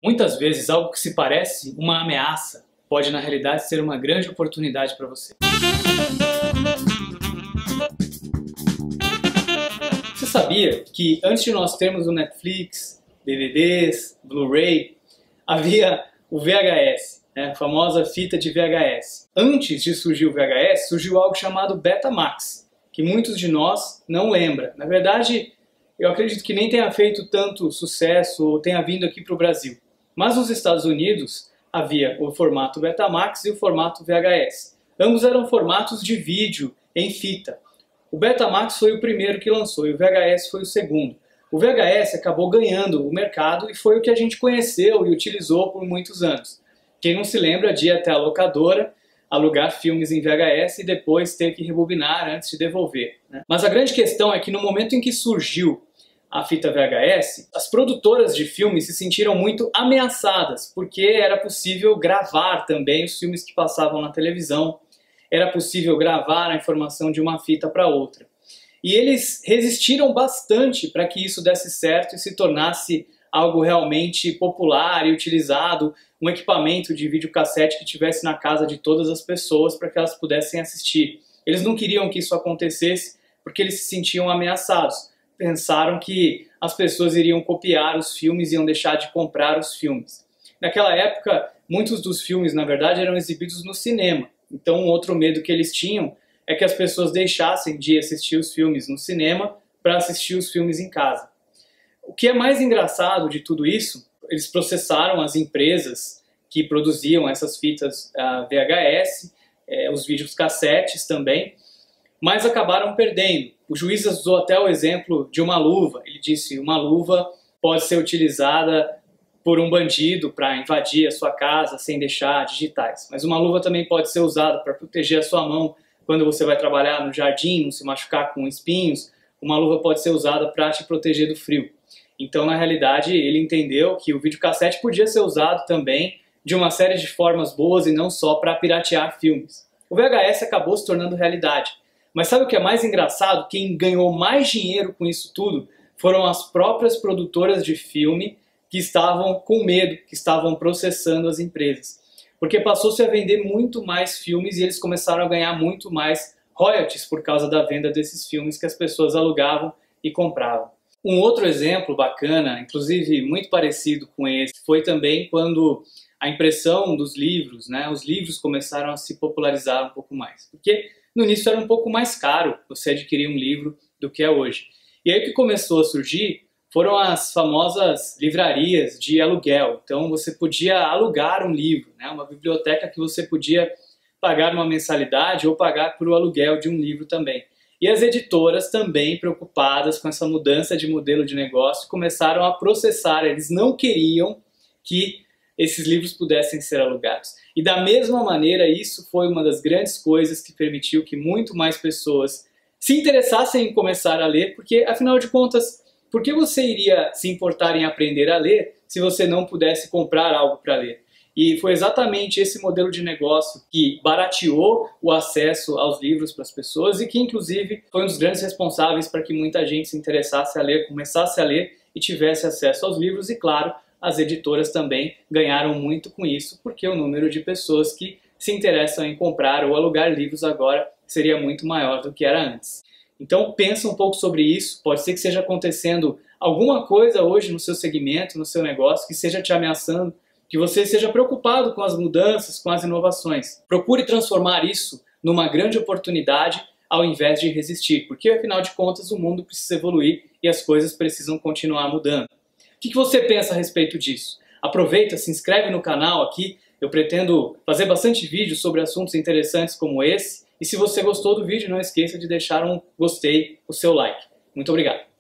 Muitas vezes algo que se parece uma ameaça pode na realidade ser uma grande oportunidade para você. Você sabia que antes de nós termos o Netflix, DVDs, Blu-ray, havia o VHS, a famosa fita de VHS. Antes de surgir o VHS, surgiu algo chamado Betamax, que muitos de nós não lembram. Na verdade, eu acredito que nem tenha feito tanto sucesso ou tenha vindo aqui para o Brasil. Mas nos Estados Unidos havia o formato Betamax e o formato VHS. Ambos eram formatos de vídeo em fita. O Betamax foi o primeiro que lançou e o VHS foi o segundo. O VHS acabou ganhando o mercado e foi o que a gente conheceu e utilizou por muitos anos. Quem não se lembra de ir até a locadora, alugar filmes em VHS e depois ter que rebobinar antes de devolver, né? Mas a grande questão é que no momento em que surgiu a fita VHS, as produtoras de filmes se sentiram muito ameaçadas, porque era possível gravar também os filmes que passavam na televisão, era possível gravar a informação de uma fita para outra. E eles resistiram bastante para que isso desse certo e se tornasse algo realmente popular e utilizado, um equipamento de videocassete que tivesse na casa de todas as pessoas para que elas pudessem assistir. Eles não queriam que isso acontecesse porque eles se sentiam ameaçados. Pensaram que as pessoas iriam copiar os filmes e iam deixar de comprar os filmes. Naquela época, muitos dos filmes, na verdade, eram exibidos no cinema. Então, um outro medo que eles tinham é que as pessoas deixassem de assistir os filmes no cinema para assistir os filmes em casa. O que é mais engraçado de tudo isso, eles processaram as empresas que produziam essas fitas VHS, os videocassetes também, mas acabaram perdendo. O juiz usou até o exemplo de uma luva. Ele disse: uma luva pode ser utilizada por um bandido para invadir a sua casa sem deixar digitais. Mas uma luva também pode ser usada para proteger a sua mão quando você vai trabalhar no jardim, não se machucar com espinhos. Uma luva pode ser usada para te proteger do frio. Então, na realidade, ele entendeu que o videocassete podia ser usado também de uma série de formas boas e não só para piratear filmes. O VHS acabou se tornando realidade. Mas sabe o que é mais engraçado? Quem ganhou mais dinheiro com isso tudo foram as próprias produtoras de filme que estavam com medo, que estavam processando as empresas. Porque passou-se a vender muito mais filmes e eles começaram a ganhar muito mais royalties por causa da venda desses filmes que as pessoas alugavam e compravam. Um outro exemplo bacana, inclusive muito parecido com esse, foi também quando a impressão dos livros, né, os livros começaram a se popularizar um pouco mais. Porque no início era um pouco mais caro você adquirir um livro do que é hoje. E aí o que começou a surgir foram as famosas livrarias de aluguel. Então você podia alugar um livro, né? Uma biblioteca que você podia pagar uma mensalidade ou pagar por o aluguel de um livro também. E as editoras também, preocupadas com essa mudança de modelo de negócio, começaram a processar. Eles não queriam que esses livros pudessem ser alugados. E da mesma maneira, isso foi uma das grandes coisas que permitiu que muito mais pessoas se interessassem em começar a ler, porque, afinal de contas, por que você iria se importar em aprender a ler se você não pudesse comprar algo para ler? E foi exatamente esse modelo de negócio que barateou o acesso aos livros para as pessoas e que, inclusive, foi um dos grandes responsáveis para que muita gente se interessasse a ler, começasse a ler e tivesse acesso aos livros. E, claro, as editoras também ganharam muito com isso, porque o número de pessoas que se interessam em comprar ou alugar livros agora seria muito maior do que era antes. Então pensa um pouco sobre isso, pode ser que esteja acontecendo alguma coisa hoje no seu segmento, no seu negócio, que esteja te ameaçando, que você esteja preocupado com as mudanças, com as inovações. Procure transformar isso numa grande oportunidade ao invés de resistir, porque afinal de contas o mundo precisa evoluir e as coisas precisam continuar mudando. O que você pensa a respeito disso? Aproveita, se inscreve no canal aqui, eu pretendo fazer bastante vídeo sobre assuntos interessantes como esse. E se você gostou do vídeo, não esqueça de deixar um gostei, o seu like. Muito obrigado!